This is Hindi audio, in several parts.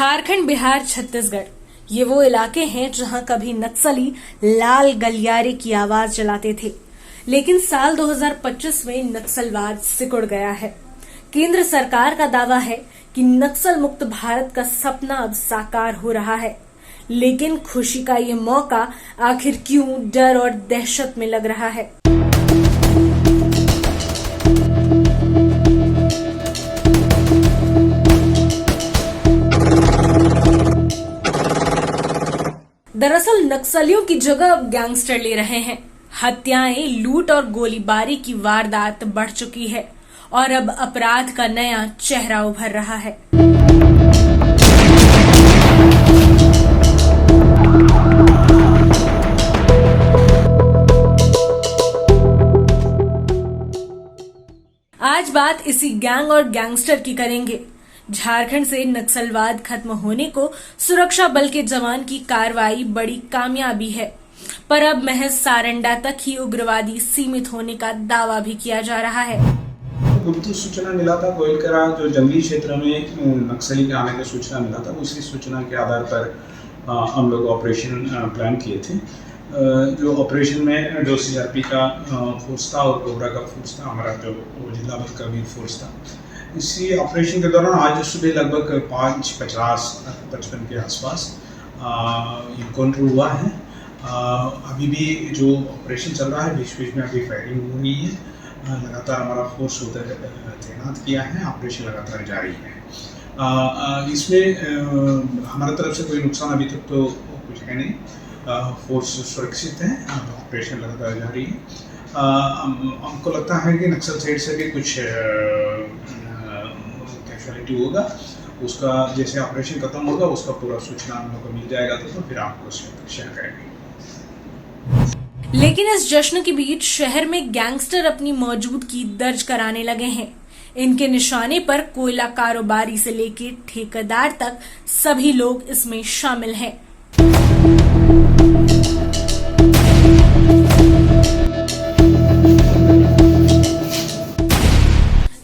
झारखंड, बिहार, छत्तीसगढ़ ये वो इलाके हैं जहां कभी नक्सली लाल गलियारे की आवाज चलाते थे, लेकिन साल 2025 में नक्सलवाद सिकुड़ गया है। केंद्र सरकार का दावा है कि नक्सल मुक्त भारत का सपना अब साकार हो रहा है, लेकिन खुशी का ये मौका आखिर क्यों डर और दहशत में लग रहा है? दरअसल नक्सलियों की जगह अब गैंगस्टर ले रहे हैं। हत्याएं, लूट और गोलीबारी की वारदात बढ़ चुकी है और अब अपराध का नया चेहरा उभर रहा है। आज बात इसी गैंग और गैंगस्टर की करेंगे। झारखंड से नक्सलवाद खत्म होने को सुरक्षा बल के जवान की कार्रवाई बड़ी कामयाबी है, पर अब महज सारंडा तक ही उग्रवादी सीमित होने का दावा भी किया जा रहा है। गुप्त सूचना मिला था कोयलकरा जो जंगली क्षेत्र में नक्सली के आने की सूचना मिला था। उसी सूचना के आधार पर हम लोग ऑपरेशन प्लान किए थे। जो ऑपरेशन में जो सीआरपी का फोर्स था और कोबरा का फोर्स था, हमारा जो जिला बल का भी फोर्स था। इसी ऑपरेशन के दौरान आज सुबह लगभग 5:50-55 के आसपास इनकाउंटर हुआ है। अभी भी जो ऑपरेशन चल रहा है, बीच बीच में अभी फायरिंग हो रही है। लगातार हमारा फोर्स उधर तैनात किया है, ऑपरेशन लगातार जारी है। इसमें हमारी तरफ से कोई नुकसान अभी तक तो कुछ है नहीं। फोर्स सुरक्षित है, ऑपरेशन लगातार जारी है। हमको लगता है कि नक्सल साइड से भी कुछ कैजुअलिटी होगा। उसका जैसे ऑपरेशन खत्म होगा उसका पूरा सूचना हम लोग को मिल जाएगा तो फिर आपको शेयर करेंगे। लेकिन इस जश्न के बीच शहर में गैंगस्टर अपनी मौजूदगी दर्ज कराने लगे हैं। इनके निशाने पर कोयला कारोबारी से लेकर ठेकेदार तक सभी लोग इसमें शामिल हैं।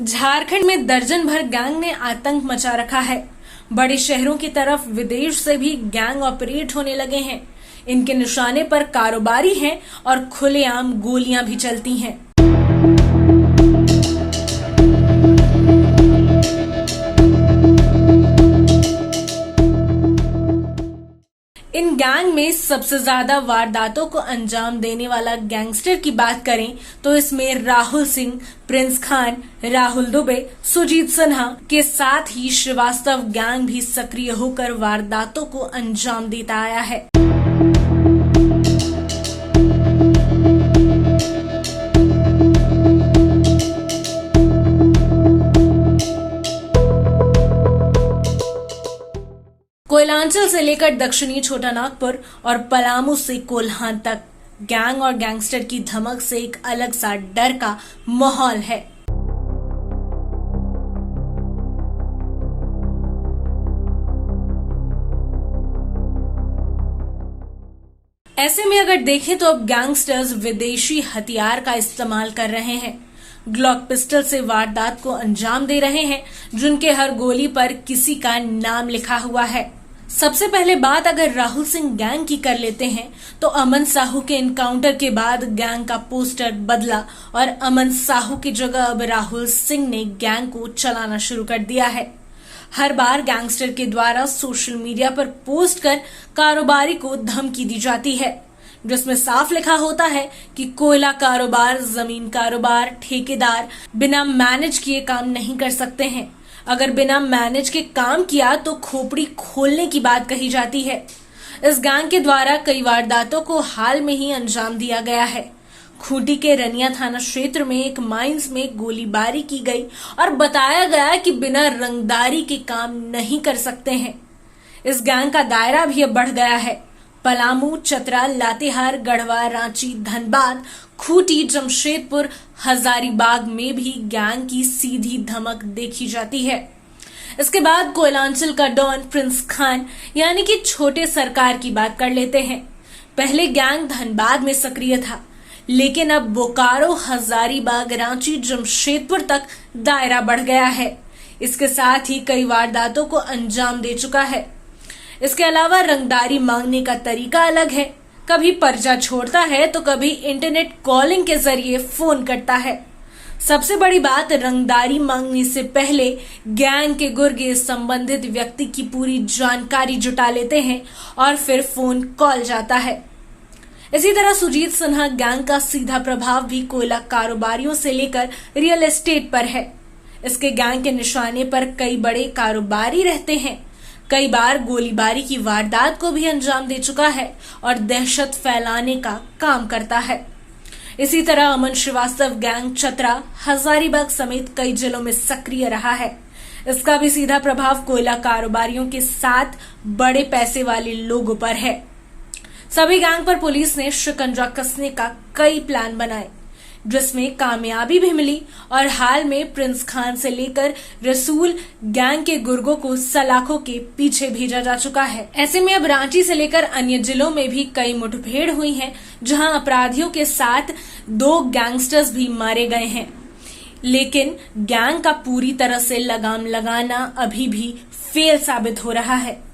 झारखंड में दर्जन भर गैंग ने आतंक मचा रखा है। बड़े शहरों की तरफ विदेश से भी गैंग ऑपरेट होने लगे हैं। इनके निशाने पर कारोबारी हैं और खुलेआम गोलियां भी चलती हैं। इन गैंग में सबसे ज्यादा वारदातों को अंजाम देने वाला गैंगस्टर की बात करें तो इसमें राहुल सिंह, प्रिंस खान, राहुल दुबे, सुजीत सिन्हा के साथ ही श्रीवास्तव गैंग भी सक्रिय होकर वारदातों को अंजाम देता आया है। कोयलांचल से लेकर दक्षिणी छोटा नागपुर और पलामू से कोल्हान तक गैंग और गैंगस्टर की धमक से एक अलग सा डर का माहौल है। ऐसे में अगर देखें तो अब गैंगस्टर्स विदेशी हथियार का इस्तेमाल कर रहे हैं। ग्लॉक पिस्टल से वारदात को अंजाम दे रहे हैं, जिनके हर गोली पर किसी का नाम लिखा हुआ है। सबसे पहले बात अगर राहुल सिंह गैंग की कर लेते हैं तो अमन साहू के एनकाउंटर के बाद गैंग का पोस्टर बदला और अमन साहू की जगह अब राहुल सिंह ने गैंग को चलाना शुरू कर दिया है। हर बार गैंगस्टर के द्वारा सोशल मीडिया पर पोस्ट कर कारोबारी को धमकी दी जाती है, जिसमें साफ लिखा होता है कि कोयला कारोबार, जमीन कारोबार, ठेकेदार बिना मैनेज किए काम नहीं कर सकते हैं। अगर बिना मैनेज के काम किया तो खोपड़ी खोलने की बात कही जाती है। इस गैंग के द्वारा कई वारदातों को हाल में ही अंजाम दिया गया है। खूंटी के रनिया थाना क्षेत्र में एक माइंस में गोलीबारी की गई और बताया गया कि बिना रंगदारी के काम नहीं कर सकते हैं। इस गैंग का दायरा भी अब बढ़ गया है। पलामू, चतरा, लातेहार, गढ़वा, रांची, धनबाद, खूंटी, जमशेदपुर, हजारीबाग में भी गैंग की सीधी धमक देखी जाती है। इसके बाद कोयलांचल का डॉन प्रिंस खान यानी कि छोटे सरकार की बात कर लेते हैं। पहले गैंग धनबाद में सक्रिय था, लेकिन अब बोकारो, हजारीबाग, रांची, जमशेदपुर तक दायरा बढ़ गया है। इसके साथ ही कई वारदातों को अंजाम दे चुका है। इसके अलावा रंगदारी मांगने का तरीका अलग है। कभी पर्चा छोड़ता है तो कभी इंटरनेट कॉलिंग के जरिए फोन करता है। सबसे बड़ी बात, रंगदारी मांगने से पहले गैंग के गुर्गे संबंधित व्यक्ति की पूरी जानकारी जुटा लेते हैं और फिर फोन कॉल जाता है। इसी तरह सुजीत सिन्हा गैंग का सीधा प्रभाव भी कोयला कारोबारियों से लेकर रियल एस्टेट पर है। इसके गैंग के निशाने पर कई बड़े कारोबारी रहते हैं। कई बार गोलीबारी की वारदात को भी अंजाम दे चुका है और दहशत फैलाने का काम करता है। इसी तरह अमन श्रीवास्तव गैंग चतरा, हजारीबाग समेत कई जिलों में सक्रिय रहा है। इसका भी सीधा प्रभाव कोयला कारोबारियों के साथ बड़े पैसे वाले लोगों पर है। सभी गैंग पर पुलिस ने शिकंजा कसने का कई प्लान बनाए, जिसमें कामयाबी भी मिली और हाल में प्रिंस खान से लेकर रसूल गैंग के गुर्गों को सलाखों के पीछे भेजा जा चुका है। ऐसे में अब रांची से लेकर अन्य जिलों में भी कई मुठभेड़ हुई हैं, जहां अपराधियों के साथ 2 गैंगस्टर्स भी मारे गए हैं। लेकिन गैंग का पूरी तरह से लगाम लगाना अभी भी फेल साबित हो रहा है।